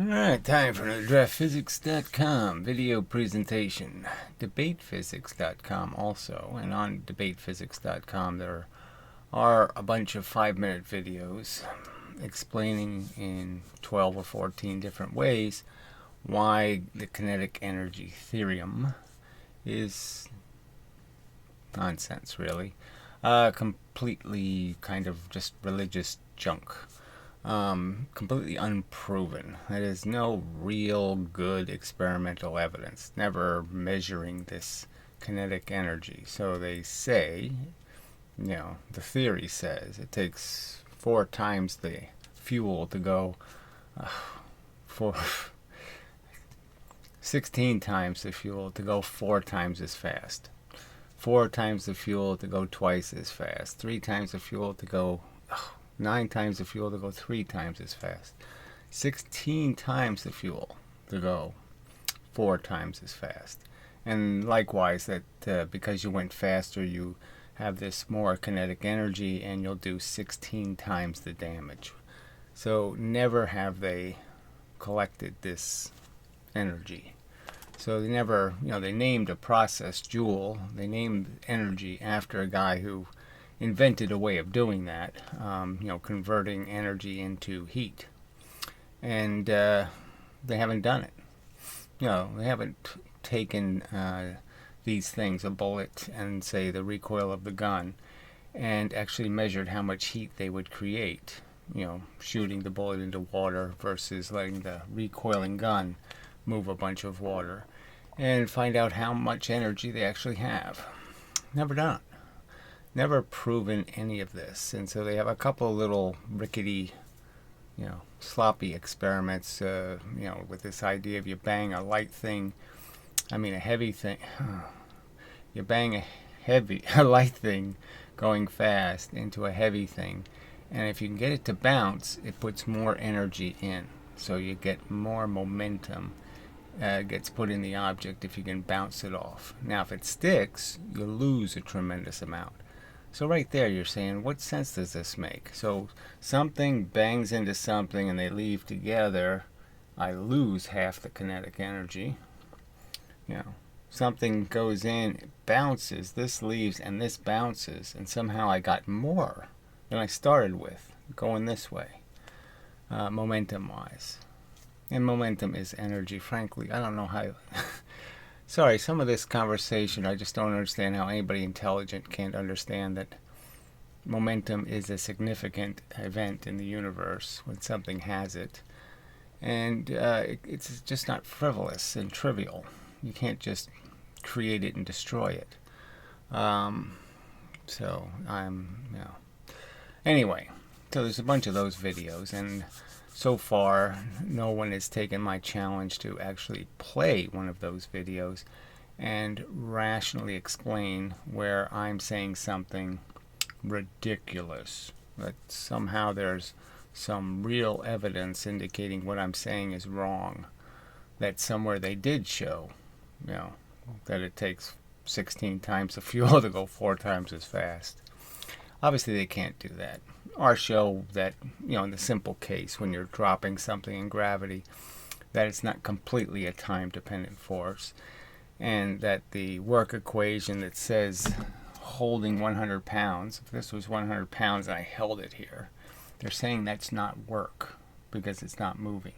Alright, time for another DraftPhysics.com video presentation. DebatePhysics.com also, and on DebatePhysics.com there are a bunch of 5-minute videos explaining in 12 or 14 different ways why the kinetic energy theorem is nonsense, really. Completely kind of just religious junk. Completely unproven. There's no real good experimental evidence, never measuring this kinetic energy. So they say, the theory says it takes 4 times the fuel to go, for 16 times the fuel to go 4 times as fast. 4 times the fuel to go twice as fast. 3 times the fuel to go 9 times the fuel to go 3 times as fast. 16 times the fuel to go 4 times as fast. And likewise, that because you went faster, you have this more kinetic energy and you'll do 16 times the damage. So never have they collected this energy. So they never, they named a process joule. They named energy after a guy who invented a way of doing that, converting energy into heat. And they haven't done it. They haven't taken these things, a bullet and say the recoil of the gun, and actually measured how much heat they would create, shooting the bullet into water versus letting the recoiling gun move a bunch of water, and find out how much energy they actually have. Never done it. Never proven any of this. And so they have a couple little rickety, sloppy experiments, with this idea of you bang a heavy thing, you bang a light thing going fast into a heavy thing, and if you can get it to bounce, it puts more energy in, so you get more momentum gets put in the object if you can bounce it off. Now if it sticks, you lose a tremendous amount. So right there you're saying, what sense does this make? So something bangs into something and they leave together, I lose half the kinetic energy. Something goes in, it bounces, this leaves and this bounces, and somehow I got more than I started with going this way, momentum wise. And momentum is energy, frankly. I don't know how sorry, some of this conversation, I just don't understand how anybody intelligent can't understand that momentum is a significant event in the universe when something has it. And it's just not frivolous and trivial. You can't just create it and destroy it. Anyway, so there's a bunch of those videos, and so far, no one has taken my challenge to actually play one of those videos and rationally explain where I'm saying something ridiculous, that somehow there's some real evidence indicating what I'm saying is wrong, that somewhere they did show, that it takes 16 times the fuel to go 4 times as fast. Obviously they can't do that. Or show that, in the simple case, when you're dropping something in gravity, that it's not completely a time-dependent force, and that the work equation that says holding 100 pounds, if this was 100 pounds and I held it here, they're saying that's not work because it's not moving.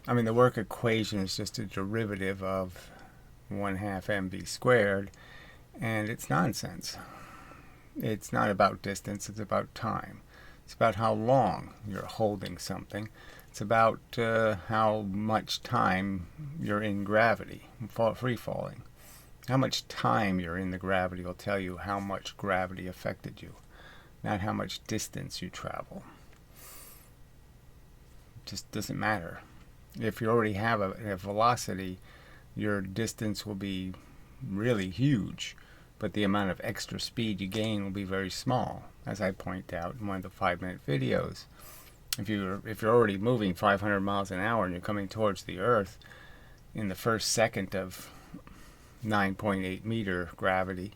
The work equation is just a derivative of 1/2 mv squared, and it's nonsense. It's not about distance, it's about time. It's about how long you're holding something. It's about how much time you're in gravity, free falling. How much time you're in the gravity will tell you how much gravity affected you, not how much distance you travel. It just doesn't matter. If you already have a velocity, your distance will be really huge, but the amount of extra speed you gain will be very small, as I point out in one of the 5-minute videos. If you're already moving 500 miles an hour and you're coming towards the Earth in the first second of 9.8 meter gravity,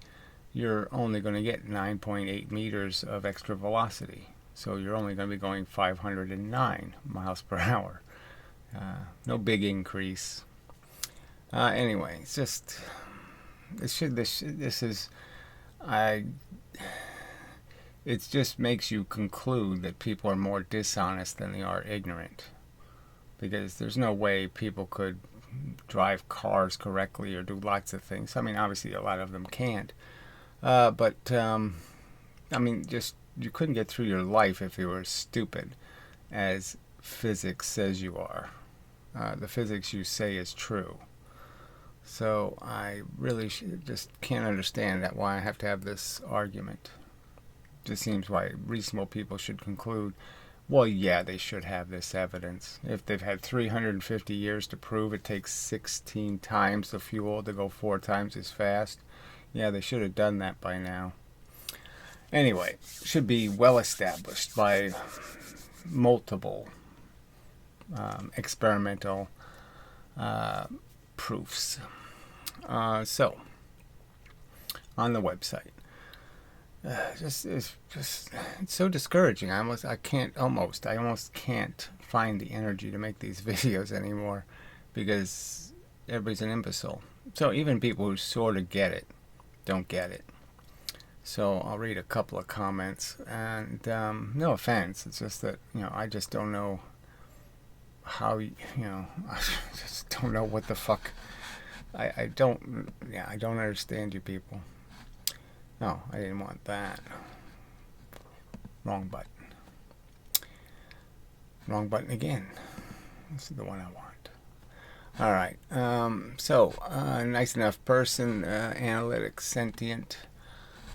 you're only going to get 9.8 meters of extra velocity. So you're only going to be going 509 miles per hour. No big increase. Anyway, it's just it just makes you conclude that people are more dishonest than they are ignorant, because there's no way people could drive cars correctly or do lots of things. I mean, obviously a lot of them can't, but I mean, just you couldn't get through your life if you were as stupid as physics says you are. The physics you say is true. So I really just can't understand that why I have to have this argument. Just seems why reasonable people should conclude, well, yeah, they should have this evidence. If they've had 350 years to prove it takes 16 times the fuel to go 4 times as fast, yeah, they should have done that by now. Anyway, should be well established by multiple experimental proofs. So, on the website, it's so discouraging. I almost can't find the energy to make these videos anymore, because everybody's an imbecile. So even people who sort of get it don't get it. So I'll read a couple of comments, and no offense, it's just that, I just don't know how, I just don't know what the fuck. I don't understand you people. No, I didn't want that. Wrong button. Wrong button again. This is the one I want. Alright, so, nice enough person, analytic, sentient.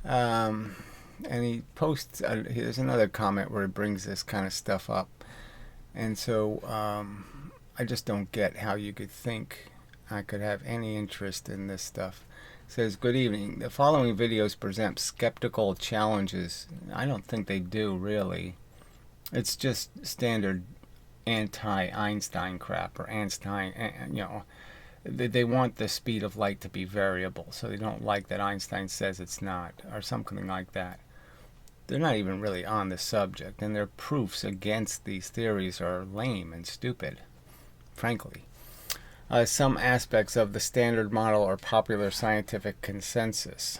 And he posts, there's another comment where he brings this kind of stuff up. And so, I just don't get how you could think I could have any interest in this stuff. It says, good evening. The following videos present skeptical challenges. I don't think they do, really. It's just standard anti-Einstein crap, or Einstein, they want the speed of light to be variable, so they don't like that Einstein says it's not, or something like that. They're not even really on the subject, and their proofs against these theories are lame and stupid, frankly. Some aspects of the standard model are popular scientific consensus.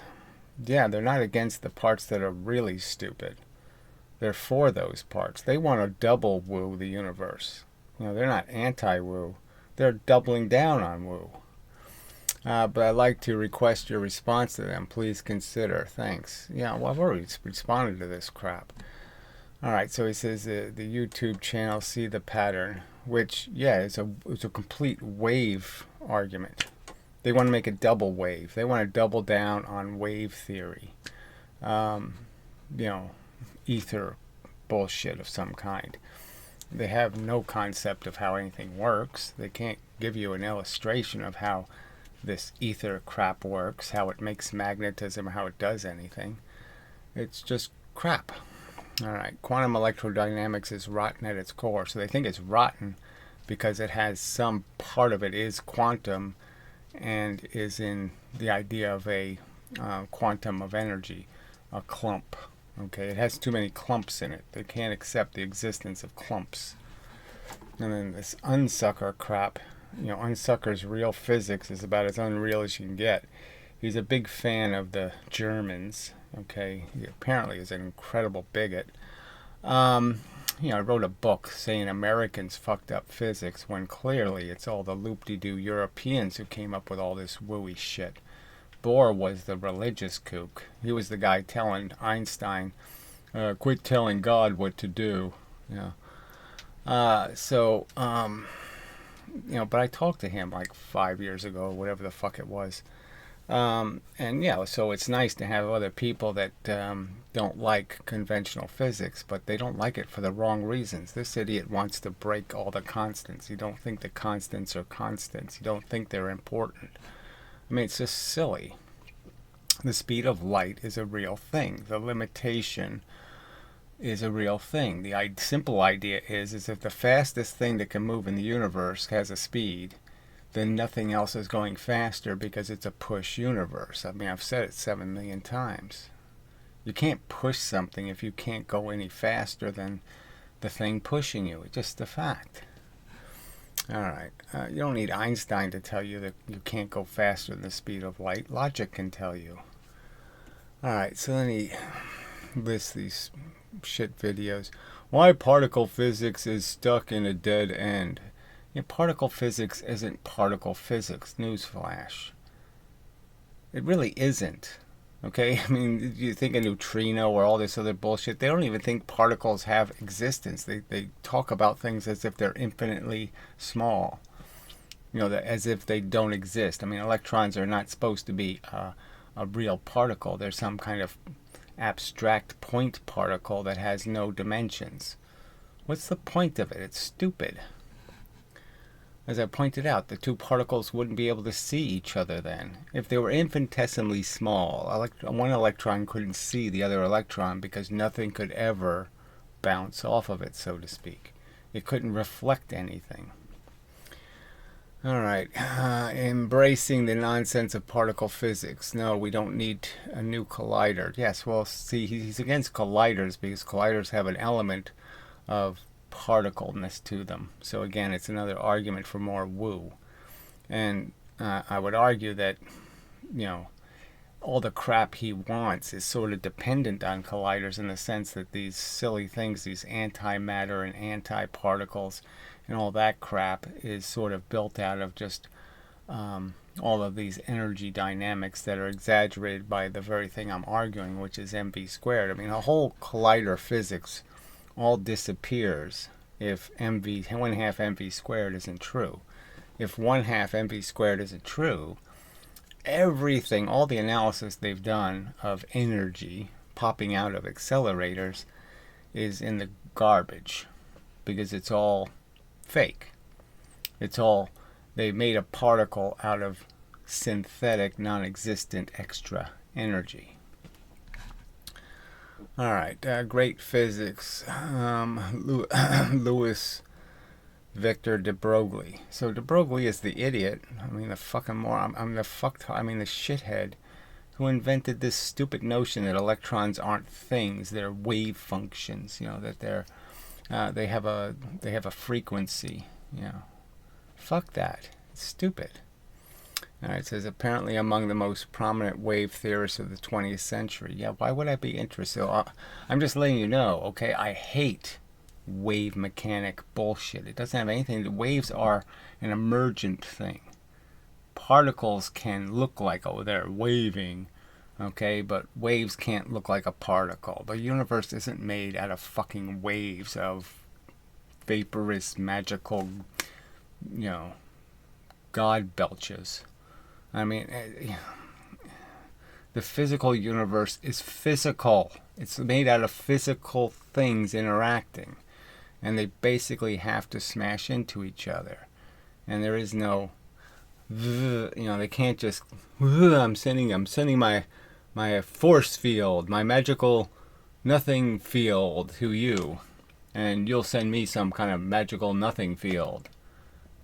Yeah, they're not against the parts that are really stupid. They're for those parts. They want to double woo the universe. They're not anti-woo. They're doubling down on woo. But I'd like to request your response to them. Please consider. Thanks. Yeah, well, I've already responded to this crap. Alright, so he says the YouTube channel See the Pattern, which, yeah, it's a complete wave argument. They want to make a double wave. They want to double down on wave theory. Ether bullshit of some kind. They have no concept of how anything works. They can't give you an illustration of how this ether crap works, how it makes magnetism, or how it does anything. It's just crap. Alright, quantum electrodynamics is rotten at its core. So they think it's rotten because it has some part of it is quantum and is in the idea of a quantum of energy, a clump. Okay, it has too many clumps in it. They can't accept the existence of clumps. And then this unsucker crap, Unsucker's real physics is about as unreal as you can get. He's a big fan of the Germans. Okay, he apparently is an incredible bigot. I wrote a book saying Americans fucked up physics when clearly it's all the loop-de-doo Europeans who came up with all this wooey shit. Bohr was the religious kook. He was the guy telling Einstein, quit telling God what to do. But I talked to him like 5 years ago, whatever the fuck it was. So it's nice to have other people that don't like conventional physics, but they don't like it for the wrong reasons. This idiot wants to break all the constants. You don't think the constants are constants. You don't think they're important. I mean, it's just silly. The speed of light is a real thing. The limitation is a real thing. The simple idea is if the fastest thing that can move in the universe has a speed, then nothing else is going faster because it's a push universe. I mean, I've said it 7 million times. You can't push something if you can't go any faster than the thing pushing you. It's just a fact. All right. You don't need Einstein to tell you that you can't go faster than the speed of light. Logic can tell you. All right. So then he lists these shit videos. Why particle physics is stuck in a dead end. Yeah, particle physics isn't particle physics. Newsflash. It really isn't. Okay? I mean, you think a neutrino or all this other bullshit, they don't even think particles have existence. They talk about things as if they're infinitely small. You know, as if they don't exist. I mean, electrons are not supposed to be a real particle. They're some kind of abstract point particle that has no dimensions. What's the point of it? It's stupid. As I pointed out, the two particles wouldn't be able to see each other then. If they were infinitesimally small, one electron couldn't see the other electron because nothing could ever bounce off of it, so to speak. It couldn't reflect anything. All right, embracing the nonsense of particle physics. No, we don't need a new collider. Yes, well, see, he's against colliders because colliders have an element of particleness to them. So again, it's another argument for more woo. And I would argue that, you know, all the crap he wants is sort of dependent on colliders in the sense that these silly things, these antimatter and antiparticles and all that crap is sort of built out of just all of these energy dynamics that are exaggerated by the very thing I'm arguing, which is mv squared. I mean, the whole collider physics all disappears if 1/2 mv squared isn't true. If 1/2 mv squared isn't true, everything, all the analysis they've done of energy popping out of accelerators is in the garbage because it's all fake. It's all, they made a particle out of synthetic, non-existent extra energy. All right, great physics. Louis Victor de Broglie. So de Broglie is the idiot. I mean, the fucking moron. the shithead who invented this stupid notion that electrons aren't things; they're wave functions. You know, that they have a frequency. You know, fuck that. It's stupid. All right, it says, apparently among the most prominent wave theorists of the 20th century. Yeah, why would I be interested? I'm just letting you know, okay? I hate wave mechanic bullshit. It doesn't have anything. Waves are an emergent thing. Particles can look like, oh, they're waving, okay? But waves can't look like a particle. The universe isn't made out of fucking waves of vaporous, magical, you know, God belches. I mean, the physical universe is physical. It's made out of physical things interacting. And they basically have to smash into each other. And there is no, you know, they can't just, I'm sending my force field, my magical nothing field to you. And you'll send me some kind of magical nothing field.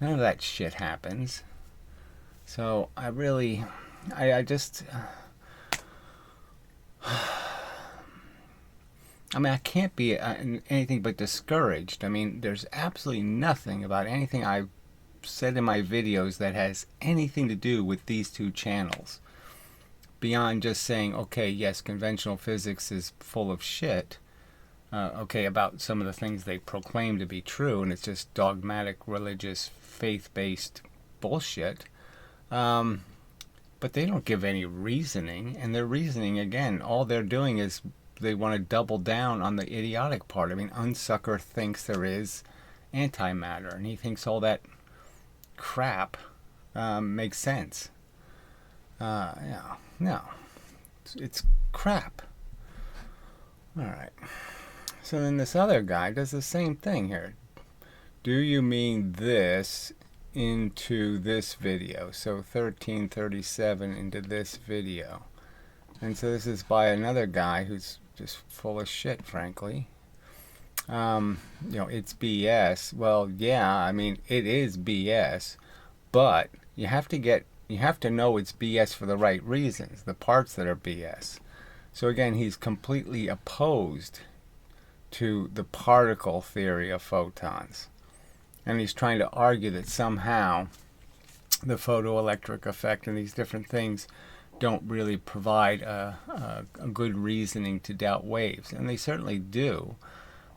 None of that shit happens. So I just, I mean, I can't be anything but discouraged. I mean, there's absolutely nothing about anything I've said in my videos that has anything to do with these two channels. Beyond just saying, okay, yes, conventional physics is full of shit. Okay, about some of the things they proclaim to be true, and it's just dogmatic, religious, faith-based bullshit. But they don't give any reasoning, and their reasoning, again, all they're doing is they want to double down on the idiotic part. I mean, Unsucker thinks there is antimatter, and he thinks all that crap makes sense. Yeah, no, it's crap. All right. So then this other guy does the same thing here. Do you mean this into this video? So 1337 into this video. And so this is by another guy who's just full of shit, frankly. You know, it's BS. Well, yeah, I mean, it is BS, but you have to know it's BS for the right reasons, the parts that are BS. So again, he's completely opposed to the particle theory of photons. And he's trying to argue that somehow the photoelectric effect and these different things don't really provide a good reasoning to doubt waves. And they certainly do.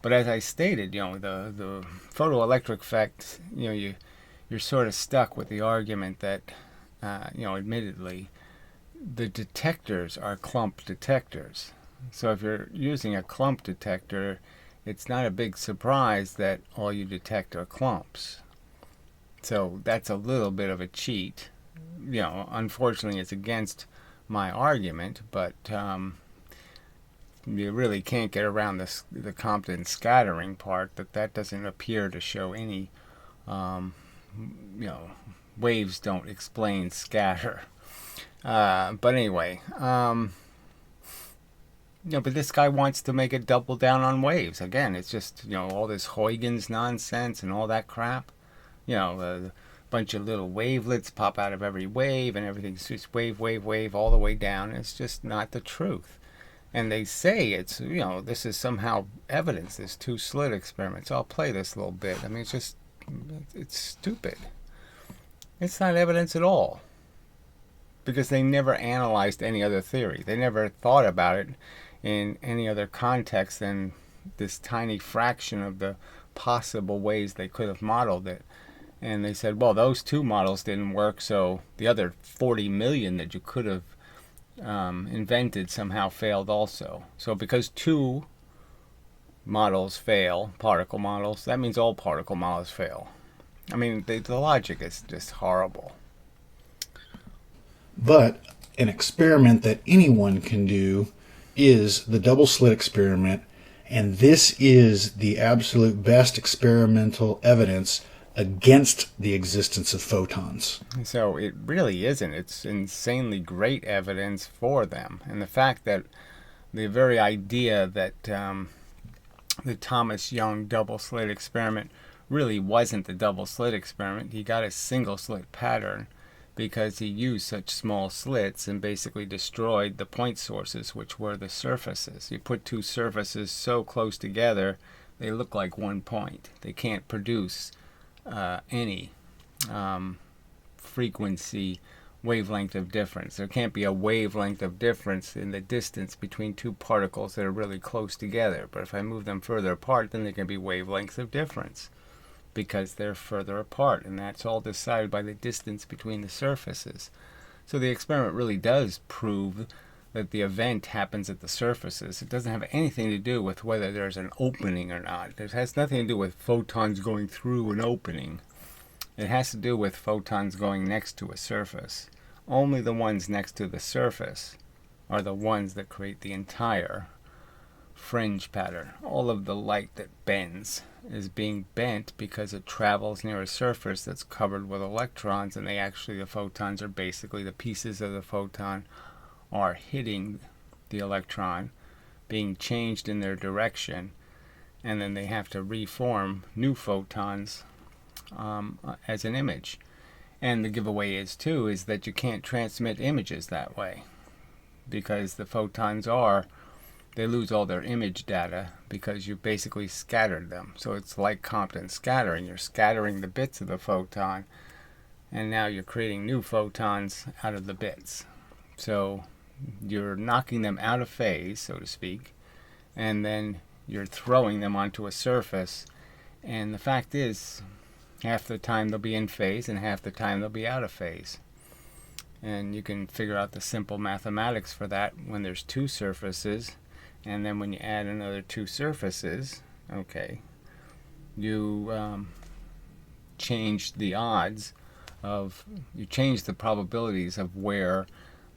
But as I stated, the photoelectric effect, you're sort of stuck with the argument that, admittedly, the detectors are clump detectors. So if you're using a clump detector, it's not a big surprise that all you detect are clumps. So that's a little bit of a cheat. Unfortunately, it's against my argument, but you really can't get around the Compton scattering part. That doesn't appear to show any, waves don't explain scatter. But anyway, but this guy wants to make it double down on waves. Again, it's just, all this Huygens nonsense and all that crap. A bunch of little wavelets pop out of every wave and everything's just wave, wave, wave all the way down. It's just not the truth. And they say it's, this is somehow evidence, this two-slit experiment. So I'll play this a little bit. I mean, it's stupid. It's not evidence at all. Because they never analyzed any other theory. They never thought about it in any other context than this tiny fraction of the possible ways they could have modeled it. And they said, well, those two models didn't work, so the other 40 million that you could have invented somehow failed also. So because two models fail, particle models, that means all particle models fail. I mean, the logic is just horrible. But an experiment that anyone can do is the double slit experiment, and this is the absolute best experimental evidence against the existence of photons. So it really isn't. It's insanely great evidence for them. And the fact that the very idea that the Thomas Young double slit experiment really wasn't the double slit experiment. He got a single slit pattern because he used such small slits and basically destroyed the point sources, which were the surfaces. You put two surfaces so close together, they look like one point. They can't produce any frequency wavelength of difference. There can't be a wavelength of difference in the distance between two particles that are really close together. But if I move them further apart, then there can be wavelengths of difference because they're further apart, and that's all decided by the distance between the surfaces. So the experiment really does prove that the event happens at the surfaces. It doesn't have anything to do with whether there's an opening or not. It has nothing to do with photons going through an opening. It has to do with photons going next to a surface. Only the ones next to the surface are the ones that create the entire fringe pattern. All of the light that bends is being bent because it travels near a surface that's covered with electrons, and the photons are basically the pieces of the photon are hitting the electron, being changed in their direction, and then they have to reform new photons as an image. And the giveaway is that you can't transmit images that way because the photons they lose all their image data because you basically scattered them. So it's like Compton scattering. You're scattering the bits of the photon, and now you're creating new photons out of the bits. So you're knocking them out of phase, so to speak, and then you're throwing them onto a surface. And the fact is, half the time they'll be in phase and half the time they'll be out of phase. And you can figure out the simple mathematics for that when there's two surfaces. And then when you add another two surfaces, you change the odds you change the probabilities of where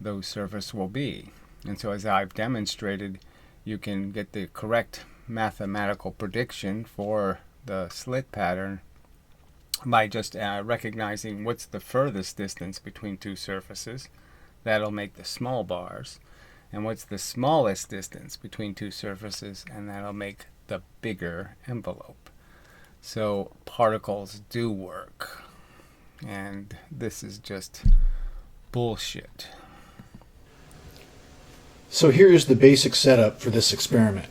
those surfaces will be. And so as I've demonstrated, you can get the correct mathematical prediction for the slit pattern by just recognizing what's the furthest distance between two surfaces. That'll make the small bars. And what's the smallest distance between two surfaces, and that'll make the bigger envelope. So particles do work, and this is just bullshit. So here is the basic setup for this experiment.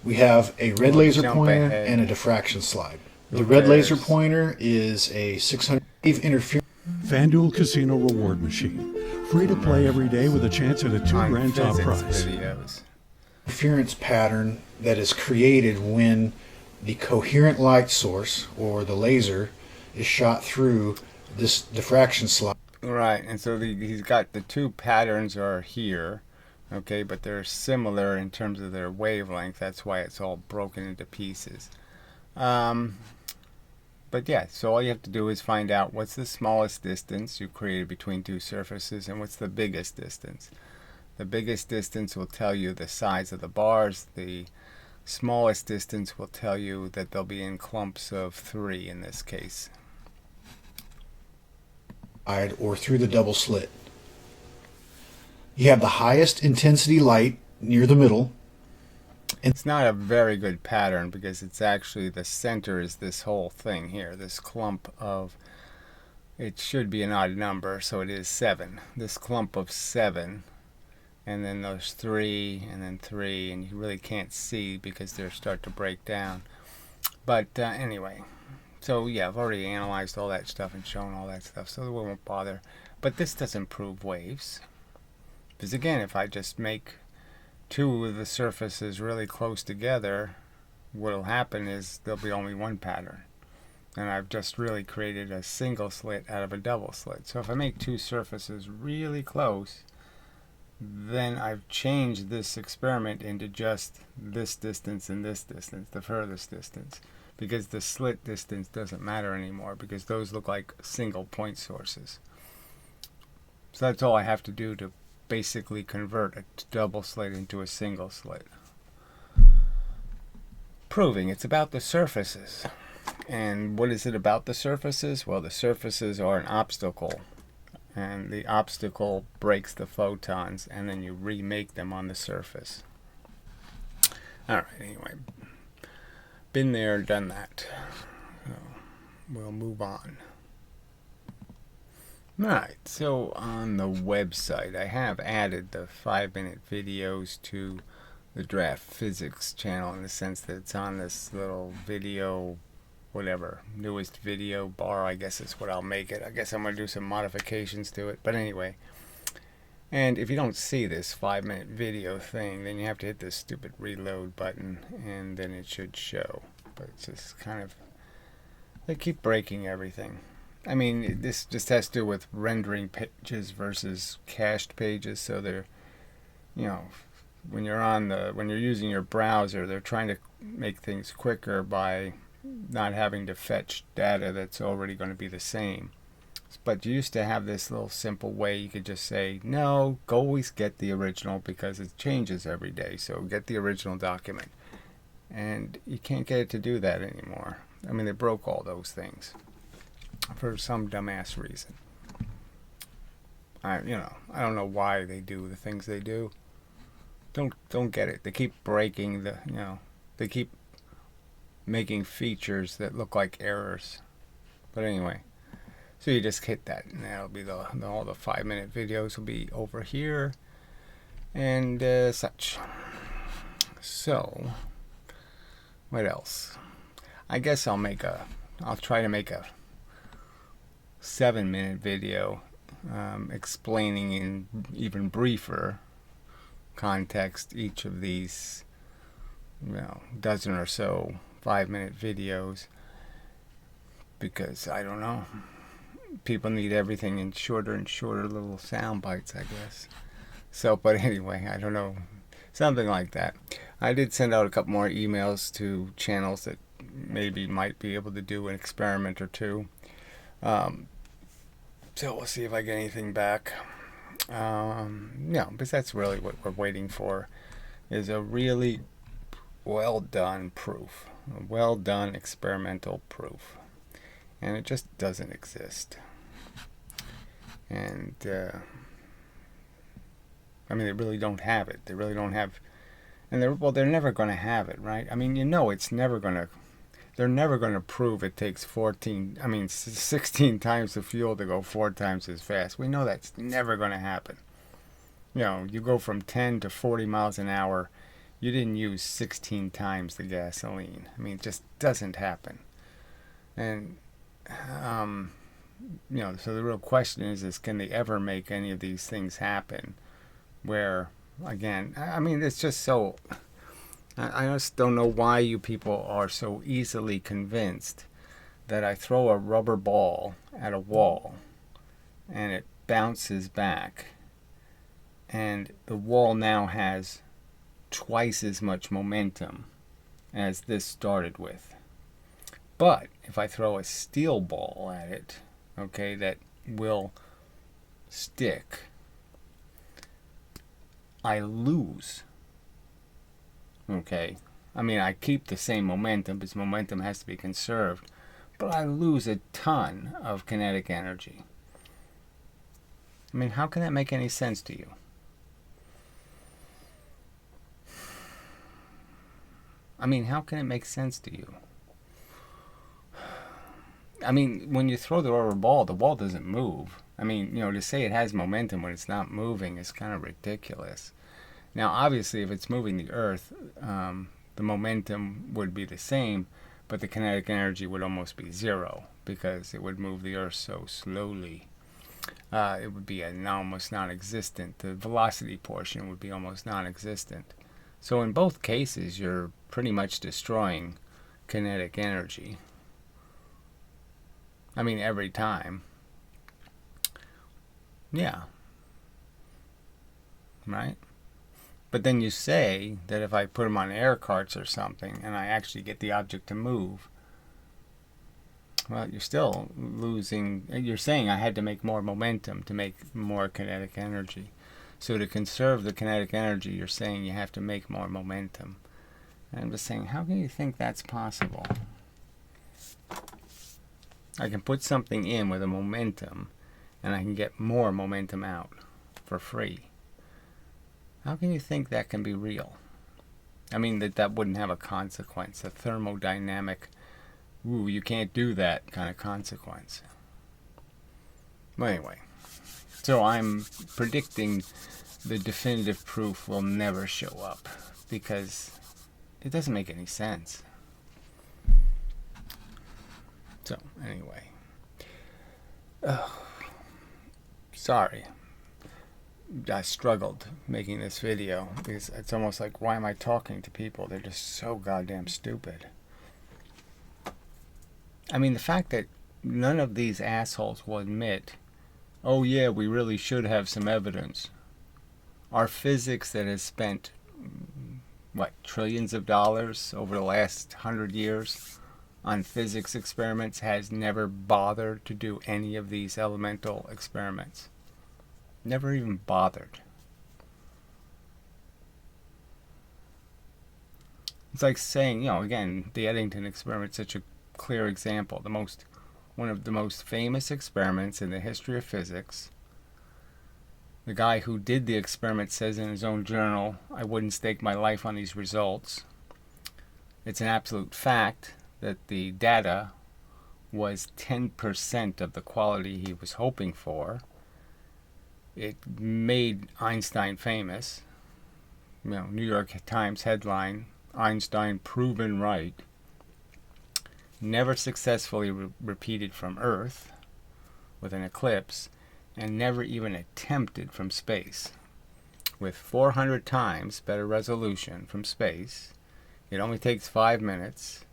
We have a red laser jump pointer ahead. and a diffraction slide. The Who red laser cares? pointer is a 600 wave interference FanDuel Casino reward machine. Free to play every day with a chance at a $2 On grand top physics prize. videos. interference pattern that is created when the coherent light source, or the laser, is shot through this diffraction slide. Right, and so he's got the two patterns are here, okay, but they're similar in terms of their wavelength. That's why it's all broken into pieces. But yeah, so all you have to do is find out what's the smallest distance you created between two surfaces and what's the biggest distance. The biggest distance will tell you the size of the bars. The smallest distance will tell you that they'll be in clumps of 3 in this case. Or through the double slit. You have the highest intensity light near the middle. It's not a very good pattern because it's actually the center is this whole thing here, this clump of, it should be an odd number, so it is 7. This clump of 7, and then those 3, and then 3, and you really can't see because they start to break down. But anyway, so yeah, I've already analyzed all that stuff and shown all that stuff, so we won't bother. But this doesn't prove waves. Because again, if I just make two of the surfaces really close together, what'll happen is there'll be only one pattern. And I've just really created a single slit out of a double slit. So if I make two surfaces really close, then I've changed this experiment into just this distance and this distance, the furthest distance. Because the slit distance doesn't matter anymore because those look like single point sources. So that's all I have to do to basically convert a double slit into a single slit. Proving it's about the surfaces. And what is it about the surfaces? Well, the surfaces are an obstacle. And the obstacle breaks the photons and then you remake them on the surface. Alright, anyway. Been there, done that. So we'll move on. Alright, so on the website I have added the 5-minute videos to the Draft Physics channel in the sense that it's on this little video, whatever, newest video bar, I guess is what I'll make it. I guess I'm going to do some modifications to it, but anyway. And if you don't see this 5-minute video thing, then you have to hit this stupid reload button, and then it should show. But it's just kind of, they keep breaking everything. I mean, this just has to do with rendering pages versus cached pages. So they're, you know, when you're using your browser, they're trying to make things quicker by not having to fetch data that's already going to be the same. But you used to have this little simple way you could just say, no, go always get the original because it changes every day. So get the original document. And you can't get it to do that anymore. I mean, they broke all those things for some dumbass reason. I don't know why they do the things they do. Don't get it. They keep breaking they keep making features that look like errors. But anyway. So you just hit that, and that'll be all the 5-minute videos will be over here, and such. So, what else? I guess I'll try to make a 7-minute video explaining in even briefer context each of these, dozen or so 5-minute videos, because I don't know. People need everything in shorter and shorter little sound bites, I guess. So, but anyway, I don't know. Something like that. I did send out a couple more emails to channels that maybe might be able to do an experiment or two. So we'll see if I get anything back. Because that's really what we're waiting for, is a really well done proof. A well done experimental proof. And it just doesn't exist. And, I mean, they really don't have it. They really don't have, and they're never going to have it, right? I mean, they're never going to prove it takes 16 times the fuel to go 4 times as fast. We know that's never going to happen. You go from 10 to 40 miles an hour. You didn't use 16 times the gasoline. I mean, it just doesn't happen. And, so the real question is can they ever make any of these things happen? Where, again, I mean, it's just so. I just don't know why you people are so easily convinced that I throw a rubber ball at a wall and it bounces back, and the wall now has twice as much momentum as this started with. But if I throw a steel ball at it, okay, that will stick, I lose. Okay? I mean, I keep the same momentum because momentum has to be conserved, but I lose a ton of kinetic energy. I mean, how can that make any sense to you? I mean, how can it make sense to you? I mean, when you throw the rubber ball, the ball doesn't move. I mean, to say it has momentum when it's not moving is kind of ridiculous. Now, obviously, if it's moving the Earth, the momentum would be the same, but the kinetic energy would almost be zero because it would move the Earth so slowly. It would be almost non-existent. The velocity portion would be almost non-existent. So in both cases, you're pretty much destroying kinetic energy. I mean, every time. Yeah. Right? But then you say that if I put them on air carts or something and I actually get the object to move, well, you're still losing. You're saying I had to make more momentum to make more kinetic energy. So to conserve the kinetic energy, you're saying you have to make more momentum. And I'm just saying, how can you think that's possible? I can put something in with a momentum and I can get more momentum out for free. How can you think that can be real? I mean, that wouldn't have a consequence, a thermodynamic, ooh, you can't do that kind of consequence. Well, anyway, so I'm predicting the definitive proof will never show up because it doesn't make any sense. So, anyway. Sorry. I struggled making this video because it's almost like, why am I talking to people? They're just so goddamn stupid. I mean, the fact that none of these assholes will admit, oh yeah, we really should have some evidence. Our physics that has spent, trillions of dollars over the last 100 years on physics experiments has never bothered to do any of these elemental experiments. Never even bothered. It's like saying, again, the Eddington experiment is such a clear example. One of the most famous experiments in the history of physics. The guy who did the experiment says in his own journal, I wouldn't stake my life on these results. It's an absolute fact that the data was 10% of the quality he was hoping for. It made Einstein famous. New York Times headline, Einstein proven right. Never successfully repeated from Earth with an eclipse, and never even attempted from space. With 400 times better resolution from space, it only takes 5 minutes,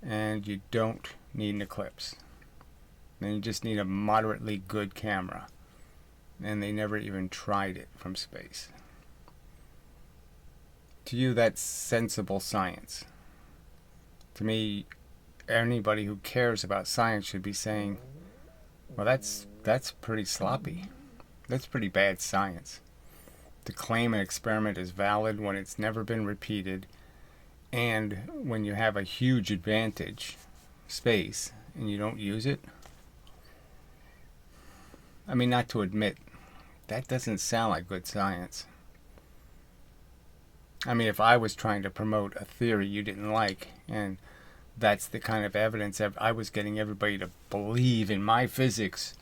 and you don't need an eclipse. Then you just need a moderately good camera. And they never even tried it from space. To you, that's sensible science. To me, anybody who cares about science should be saying, well, that's pretty sloppy. That's pretty bad science. To claim an experiment is valid when it's never been repeated, and when you have a huge advantage, space, and you don't use it. I mean, not to admit, that doesn't sound like good science. I mean, if I was trying to promote a theory you didn't like, and that's the kind of evidence I was getting everybody to believe in my physics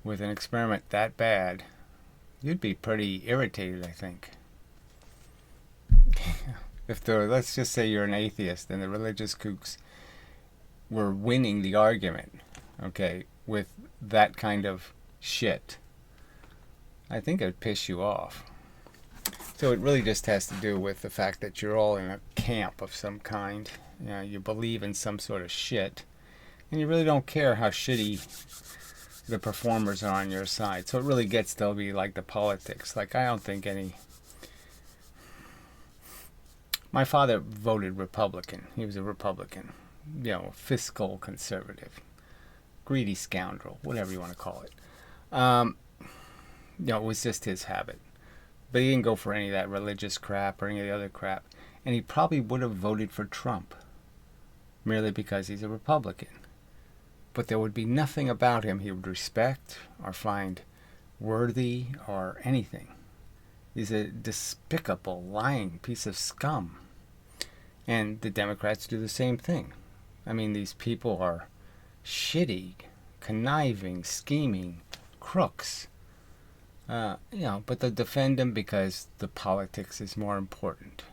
with an experiment that bad, you'd be pretty irritated, I think. Let's just say you're an atheist and the religious kooks were winning the argument, okay, with that kind of shit. I think it'd piss you off. So it really just has to do with the fact that you're all in a camp of some kind. You know, you believe in some sort of shit, and you really don't care how shitty the performers are on your side. So it really gets to be like the politics. Like, I don't think any... My father voted Republican. He was a Republican. You know, fiscal conservative. Greedy scoundrel. Whatever you want to call it. You know, it was just his habit. But he didn't go for any of that religious crap or any of the other crap. And he probably would have voted for Trump. Merely because he's a Republican. But there would be nothing about him he would respect or find worthy or anything. He's a despicable, lying piece of scum. And the Democrats do the same thing. I mean, these people are shitty, conniving, scheming crooks. You know, but they defend him because the politics is more important.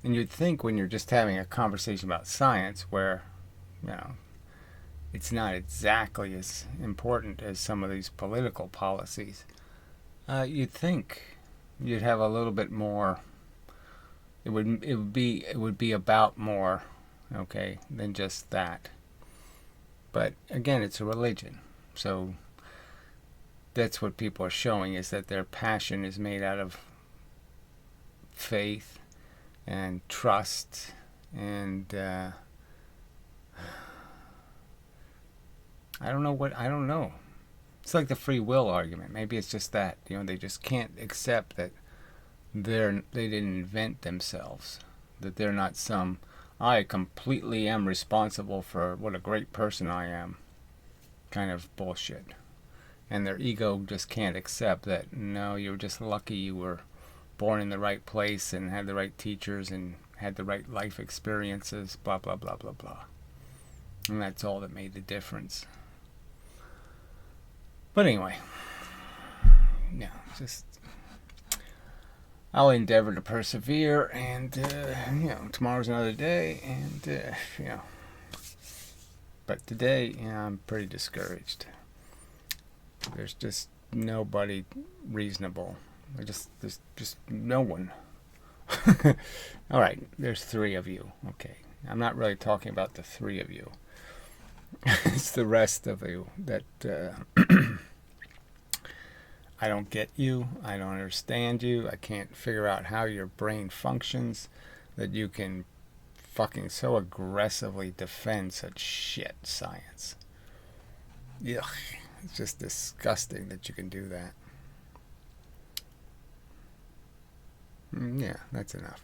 And you'd think when you're just having a conversation about science where, you know, it's not exactly as important as some of these political policies, you'd think you'd have a little bit more. It would be about more, okay, than just that. But again, it's a religion, so that's what people are showing, is that their passion is made out of faith and trust and I don't know. It's like the free will argument. Maybe it's just that, you know, they just can't accept that they didn't invent themselves, that they're not some, I completely am responsible for what a great person I am kind of bullshit. And their ego just can't accept that, no, you're just lucky you were born in the right place and had the right teachers and had the right life experiences, blah, blah, blah, blah, blah. And that's all that made the difference. But anyway, yeah, just... I'll endeavor to persevere, and, you know, tomorrow's another day, and, you know. But today, you know, I'm pretty discouraged. There's just nobody reasonable. There's just no one. All right, there's 3 of you. Okay, I'm not really talking about the 3 of you. It's the rest of you that I don't get you. I don't understand you. I can't figure out how your brain functions that you can fucking so aggressively defend such shit science. Yuck. It's just disgusting that you can do that. Yeah, that's enough.